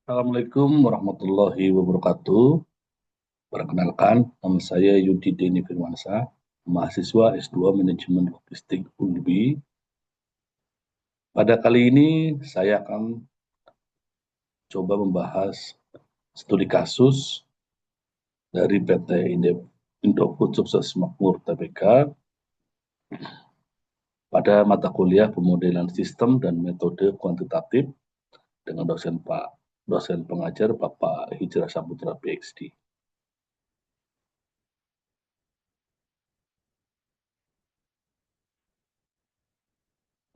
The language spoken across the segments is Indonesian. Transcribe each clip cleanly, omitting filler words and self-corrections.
Assalamualaikum warahmatullahi wabarakatuh. Perkenalkan, nama saya Yudi Deni Firmansa, mahasiswa S2 Manajemen Logistik UNBI. Pada kali ini saya akan coba membahas studi kasus dari PT Indofood Sukses Makmur Tbk pada mata kuliah pemodelan sistem dan metode kuantitatif dengan dosen pengajar Bapak Hijrah Saputra PhD.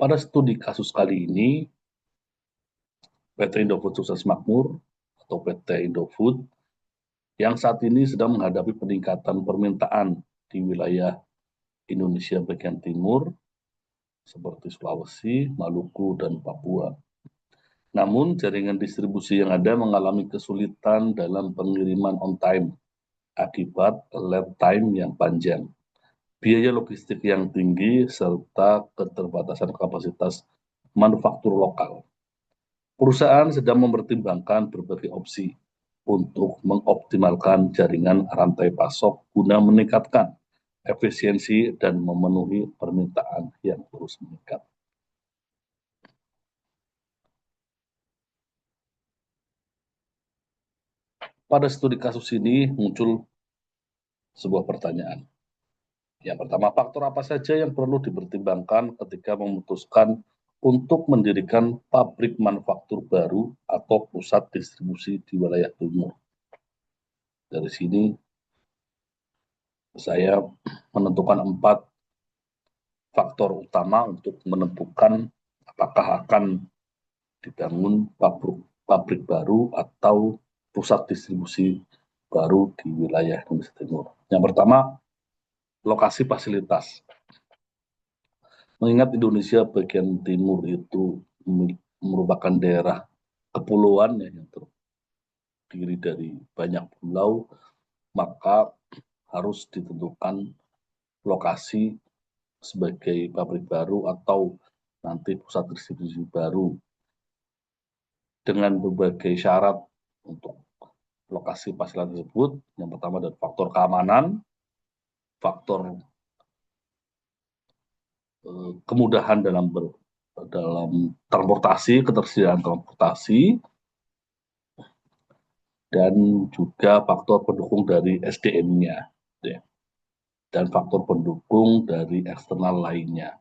Pada studi kasus kali ini, PT Indofood Sukses Makmur atau PT Indofood yang saat ini sedang menghadapi peningkatan permintaan di wilayah Indonesia bagian timur seperti Sulawesi, Maluku, dan Papua. Namun jaringan distribusi yang ada mengalami kesulitan dalam pengiriman on time akibat lead time yang panjang, biaya logistik yang tinggi, serta keterbatasan kapasitas manufaktur lokal. Perusahaan sedang mempertimbangkan berbagai opsi untuk mengoptimalkan jaringan rantai pasok guna meningkatkan efisiensi dan memenuhi permintaan yang terus meningkat. Pada studi kasus ini muncul sebuah pertanyaan. Yang pertama, faktor apa saja yang perlu dipertimbangkan ketika memutuskan untuk mendirikan pabrik manufaktur baru atau pusat distribusi di wilayah timur? Dari sini saya menentukan 4 faktor utama untuk menentukan apakah akan dibangun pabrik baru atau pusat distribusi baru di wilayah Indonesia Timur. Yang pertama, lokasi fasilitas. Mengingat Indonesia bagian timur itu merupakan daerah kepulauan yang terdiri dari banyak pulau, maka harus ditentukan lokasi sebagai pabrik baru atau nanti pusat distribusi baru dengan berbagai syarat untuk lokasi fasilitas tersebut. Yang pertama adalah faktor keamanan, faktor kemudahan dalam transportasi, ketersediaan transportasi, dan juga faktor pendukung dari SDM-nya, ya, dan faktor pendukung dari eksternal lainnya.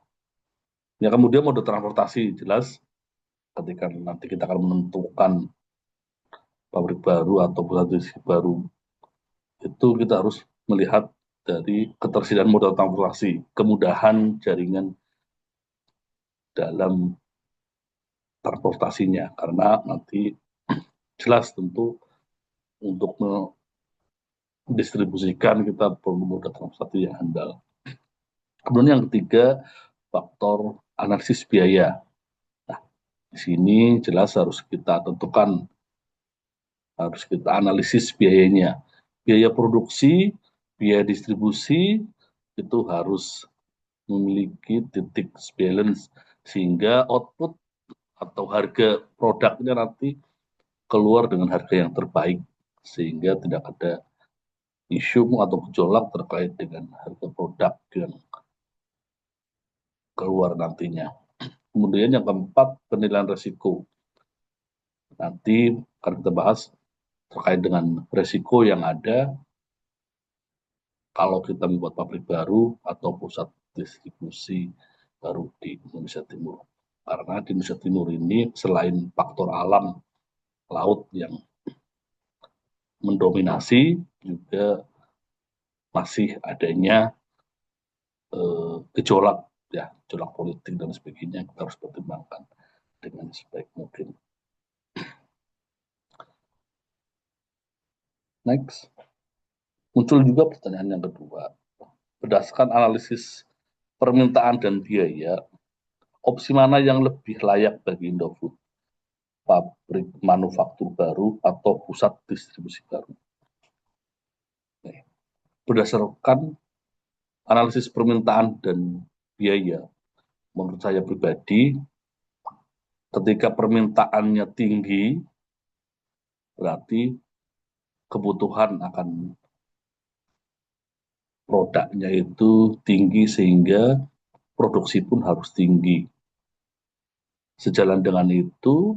Ya, kemudian mode transportasi jelas ketika nanti kita akan menentukan pabrik baru atau pusat distribusi baru, itu kita harus melihat dari ketersediaan moda transportasi, kemudahan jaringan dalam transportasinya, karena nanti jelas tentu untuk mendistribusikan kita perlu moda transportasi yang handal. Kemudian yang ketiga, faktor analisis biaya. Nah, di sini jelas harus kita tentukan, harus kita analisis biayanya. Biaya produksi, biaya distribusi, itu harus memiliki titik balance sehingga output atau harga produknya nanti keluar dengan harga yang terbaik sehingga tidak ada isu atau gejolak terkait dengan harga produk yang keluar nantinya. Kemudian yang keempat, penilaian risiko. Nanti akan kita bahas terkait dengan risiko yang ada kalau kita membuat pabrik baru atau pusat distribusi baru di Indonesia Timur. Karena di Indonesia Timur ini selain faktor alam laut yang mendominasi, juga masih adanya gejolak, ya, gejolak politik dan sebagainya, kita harus pertimbangkan dengan sebaik mungkin. Next, muncul juga pertanyaan yang kedua. Berdasarkan analisis permintaan dan biaya, opsi mana yang lebih layak bagi Indofood? Pabrik manufaktur baru atau pusat distribusi baru? Berdasarkan analisis permintaan dan biaya, menurut saya pribadi, ketika permintaannya tinggi, berarti kebutuhan akan produknya itu tinggi sehingga produksi pun harus tinggi. Sejalan dengan itu,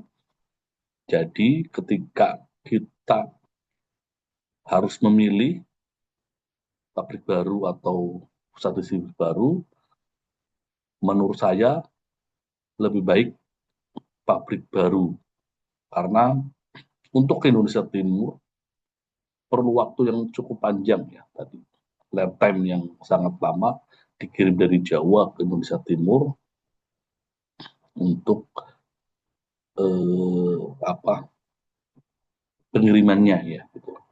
jadi ketika kita harus memilih pabrik baru atau pusat distribusi baru, menurut saya lebih baik pabrik baru. Karena untuk Indonesia Timur perlu waktu yang cukup panjang ya tadi. Lead time yang sangat lama dikirim dari Jawa ke Indonesia Timur untuk pengirimannya ya.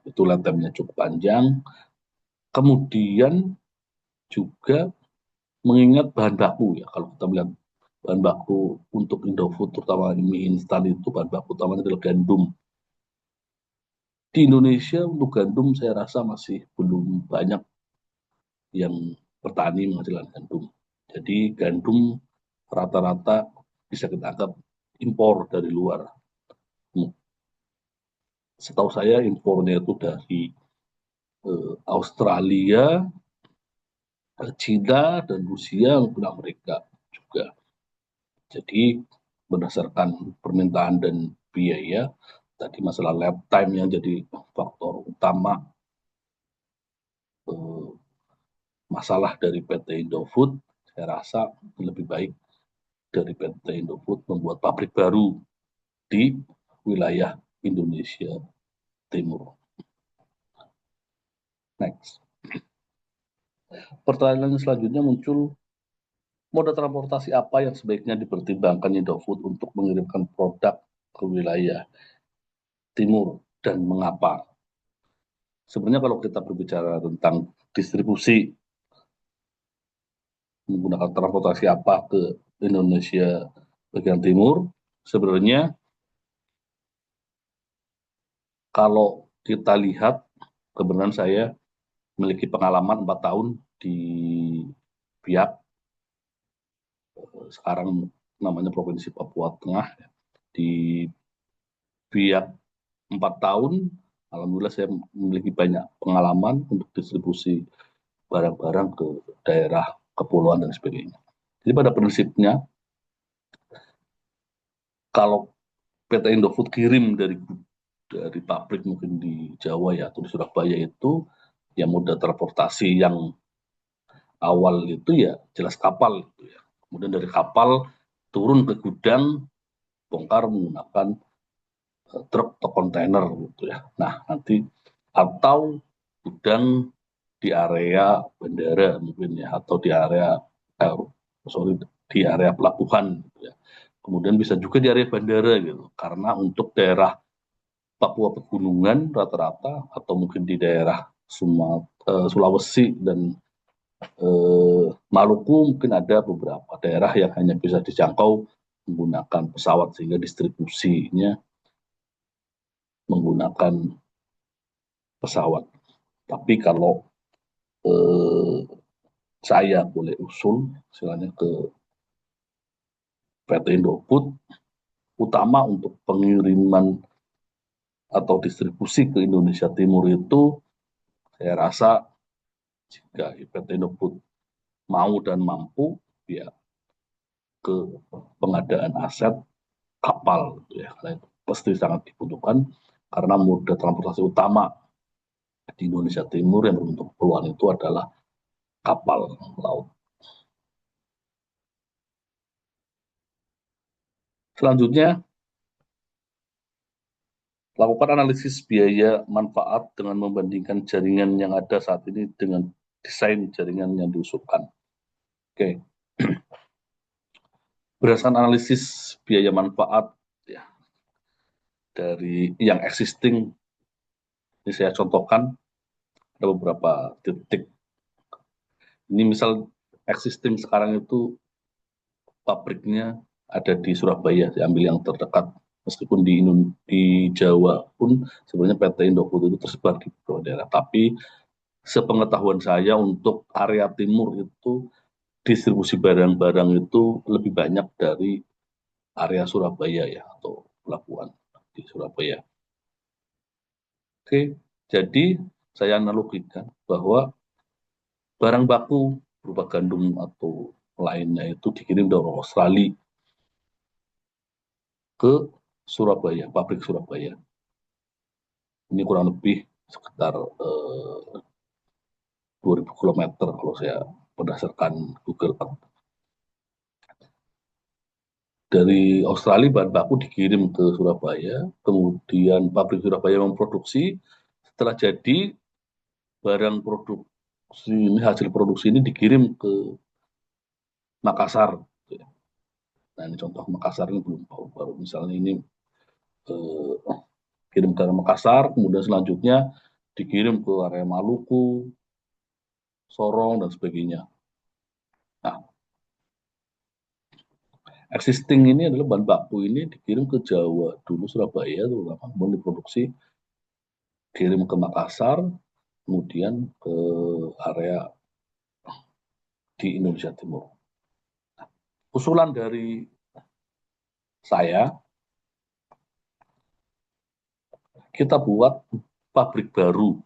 Itu lead time-nya cukup panjang. Kemudian juga mengingat bahan baku ya, kalau kita melihat bahan baku untuk Indofood terutama mie instan itu bahan baku utamanya adalah gandum. Di Indonesia untuk gandum saya rasa masih belum banyak yang petani menghasilkan gandum. Jadi gandum rata-rata bisa kita anggap impor dari luar. Setahu saya impornya itu dari Australia, China, dan Rusia maupun Amerika juga. Jadi berdasarkan permintaan dan biaya, tadi masalah lead time yang jadi faktor utama masalah dari PT Indofood, saya rasa lebih baik dari PT Indofood membuat pabrik baru di wilayah Indonesia Timur. Next. Pertanyaan selanjutnya muncul, moda transportasi apa yang sebaiknya dipertimbangkan Indofood untuk mengirimkan produk ke wilayah timur dan mengapa? Sebenarnya kalau kita berbicara tentang distribusi menggunakan transportasi apa ke Indonesia bagian timur, sebenarnya kalau kita lihat, kebenaran saya memiliki pengalaman 4 tahun di Biak, sekarang namanya Provinsi Papua Tengah. Di Biak 4 tahun, alhamdulillah saya memiliki banyak pengalaman untuk distribusi barang-barang ke daerah kepulauan dan sebagainya. Jadi pada prinsipnya, kalau PT Indofood kirim dari pabrik mungkin di Jawa ya atau di Surabaya itu, ya moda transportasi yang awal itu ya jelas kapal gitu ya. Kemudian dari kapal turun ke gudang, bongkar menggunakan truk atau kontainer gitu ya. Nah nanti atau gudang di area bandara mungkin ya, atau di area di area pelabuhan gitu ya. Kemudian bisa juga di area bandara gitu, karena untuk daerah Papua pegunungan rata-rata atau mungkin di daerah Sulawesi dan Maluku mungkin ada beberapa daerah yang hanya bisa dijangkau menggunakan pesawat sehingga distribusinya menggunakan pesawat. Tapi kalau saya boleh usul istilahnya ke PT Indofood, utama untuk pengiriman atau distribusi ke Indonesia Timur itu, saya rasa jika PT Indofood mau dan mampu, ya ke pengadaan aset kapal, gitu ya. Karena itu pasti sangat dibutuhkan karena moda transportasi utama di Indonesia Timur yang berbentuk kepulauan itu adalah kapal laut. Selanjutnya, lakukan analisis biaya manfaat dengan membandingkan jaringan yang ada saat ini dengan desain jaringan yang diusulkan. Oke. Berdasarkan analisis biaya manfaat ya, dari yang existing, ini saya contohkan ada beberapa titik. Ini misal existing sekarang itu pabriknya ada di Surabaya, saya ambil yang terdekat. Meskipun di Jawa pun sebenarnya PT Indofood itu tersebar di beberapa daerah. Tapi sepengetahuan saya untuk area timur itu distribusi barang-barang itu lebih banyak dari area Surabaya ya, atau pelabuhan di Surabaya. Oke, jadi saya analogikan bahwa barang baku berupa gandum atau lainnya itu dikirim dari Australia ke Surabaya, pabrik Surabaya. Ini kurang lebih sekitar 2000 kilometer kalau saya berdasarkan Google Earth. Dari Australia bahan baku dikirim ke Surabaya, kemudian pabrik Surabaya memproduksi, setelah jadi barang produksi ini, hasil produksi ini dikirim ke Makassar. Nah ini contoh Makassar ini belum baru misalnya ini eh, kirim ke Makassar, kemudian selanjutnya dikirim ke area Maluku, Sorong dan sebagainya. Nah, existing ini adalah bahan baku ini dikirim ke Jawa dulu Surabaya terutama, kemudian diproduksi kirim ke Makassar, kemudian ke area di Indonesia Timur. Usulan dari saya, kita buat pabrik baru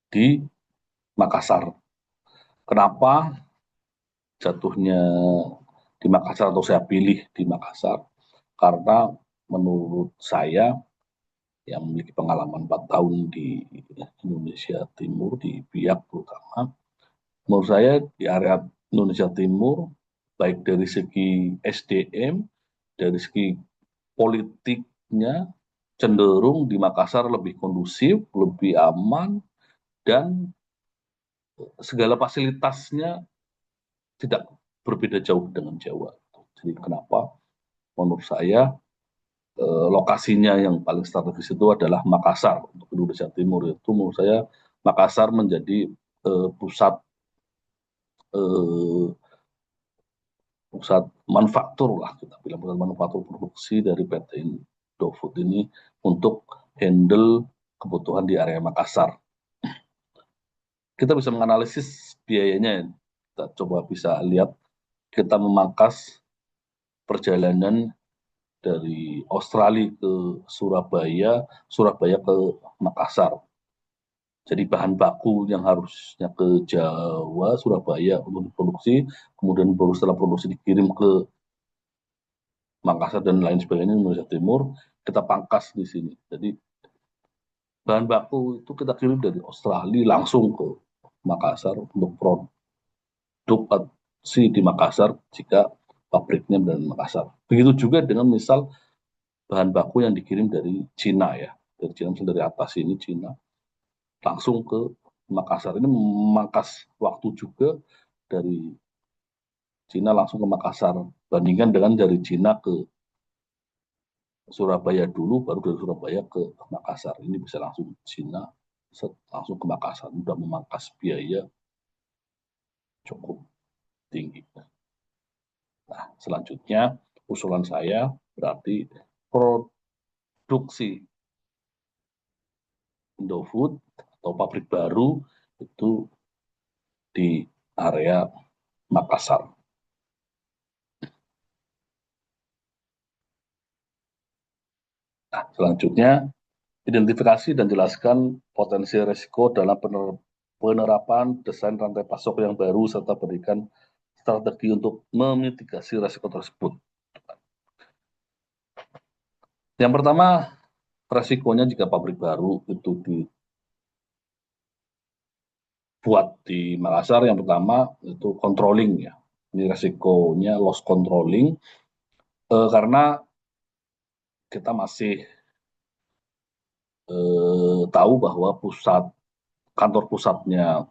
di Makassar. Kenapa jatuhnya di Makassar atau saya pilih di Makassar? Karena menurut saya yang memiliki pengalaman 4 tahun di Indonesia Timur, di Biak terutama, menurut saya di area Indonesia Timur, baik dari segi SDM, dari segi politiknya, cenderung di Makassar lebih kondusif, lebih aman, dan segala fasilitasnya tidak berbeda jauh dengan Jawa. Jadi kenapa menurut saya lokasinya yang paling strategis itu adalah Makassar untuk Indonesia Timur. Itu menurut saya Makassar menjadi pusat eh, pusat manufaktur lah, kita bilang pusat manufaktur produksi dari PT Indofood ini untuk handle kebutuhan di area Makassar. Kita bisa menganalisis biayanya, kita coba bisa lihat, kita memangkas perjalanan dari Australia ke Surabaya, Surabaya ke Makassar. Jadi bahan baku yang harusnya ke Jawa, Surabaya untuk diproduksi, kemudian baru setelah produksi dikirim ke Makassar dan lain sebagainya Indonesia Timur, kita pangkas di sini. Jadi bahan baku itu kita kirim dari Australia langsung ke Makassar untuk produksi di Makassar jika pabriknya dari Makassar. Begitu juga dengan misal bahan baku yang dikirim dari Cina ya, dari Cina, dari atas ini Cina, langsung ke Makassar. Ini memangkas waktu juga dari Cina langsung ke Makassar, bandingkan dengan dari Cina ke Surabaya dulu, baru dari Surabaya ke Makassar. Ini bisa langsung Cina, langsung ke Makassar. Sudah memangkas biaya cukup tinggi. Nah, selanjutnya usulan saya berarti produksi Indofood atau pabrik baru itu di area Makassar. Nah, selanjutnya identifikasi dan jelaskan potensi risiko dalam penerapan desain rantai pasok yang baru serta berikan strategi untuk memitigasi risiko tersebut. Yang pertama, resikonya jika pabrik baru itu dibuat di Makassar, yang pertama itu controlling ya. Ini resikonya loss controlling karena kita masih tahu bahwa kantor pusatnya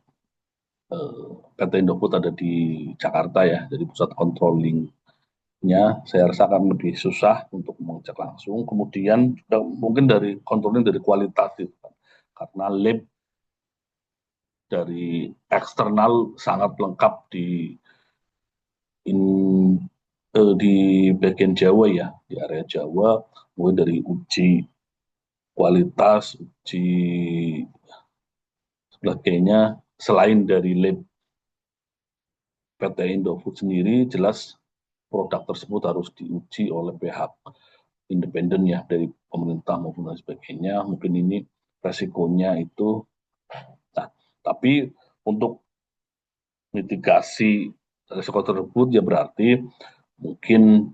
PT Indofood ada di Jakarta ya, jadi pusat controllingnya saya rasa akan lebih susah untuk mengecek langsung. Kemudian juga mungkin dari controlling dari kualitatif, karena lab dari eksternal sangat lengkap in, di bagian Jawa ya, di area Jawa, mulai dari uji kualitas, uji sebagainya, selain dari lab PT Indofood sendiri, jelas produk tersebut harus diuji oleh pihak independen ya, dari pemerintah maupun lain sebagainya. Mungkin ini resikonya itu. Nah, tapi untuk mitigasi resiko tersebut ya berarti mungkin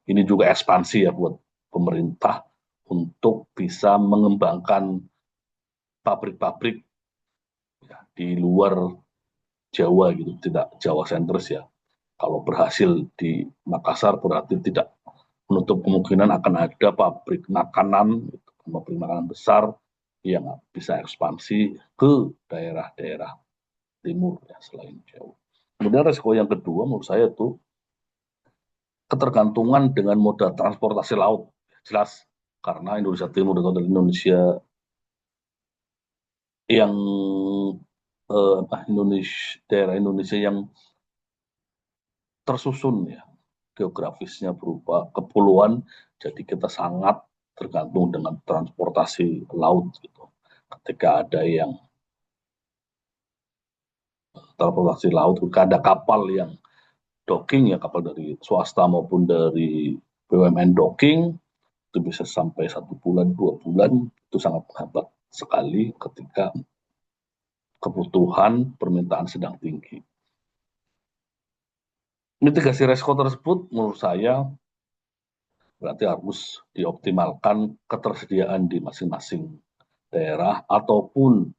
ini juga ekspansi ya buat pemerintah untuk bisa mengembangkan pabrik-pabrik ya, di luar Jawa gitu, tidak Jawa sentris ya. Kalau berhasil di Makassar berarti tidak menutup kemungkinan akan ada pabrik makanan, gitu, pabrik makanan besar yang bisa ekspansi ke daerah-daerah timur ya selain Jawa. Kemudian resiko yang kedua menurut saya itu ketergantungan dengan moda transportasi laut. Jelas karena Indonesia Timur itu adalah Indonesia yang Indonesia, daerah Indonesia yang tersusun ya geografisnya berupa kepulauan, jadi kita sangat tergantung dengan transportasi laut gitu. Ketika ada yang transportasi laut, ketika ada kapal yang docking ya kapal dari swasta maupun dari BUMN docking itu bisa sampai 1 bulan 2 bulan, itu sangat menghambat sekali ketika kebutuhan permintaan sedang tinggi. Mitigasi resiko tersebut menurut saya berarti harus dioptimalkan ketersediaan di masing-masing daerah ataupun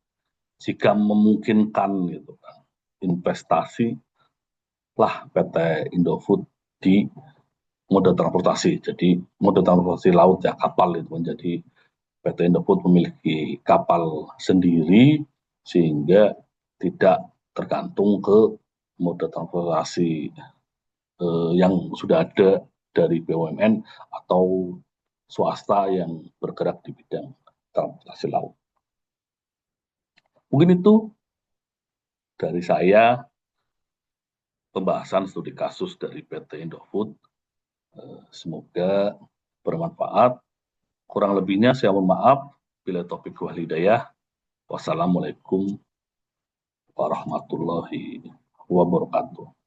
jika memungkinkan gitu kan investasi lah PT Indofood di moda transportasi. Jadi moda transportasi laut ya kapal itu menjadi PT Indofood memiliki kapal sendiri sehingga tidak tergantung ke moda transportasi yang sudah ada dari BUMN atau swasta yang bergerak di bidang transportasi laut. Mungkin itu dari saya pembahasan studi kasus dari PT Indofood. Semoga bermanfaat. Kurang lebihnya saya mohon maaf. Bila topik wal hidayah. Wassalamualaikum warahmatullahi wabarakatuh.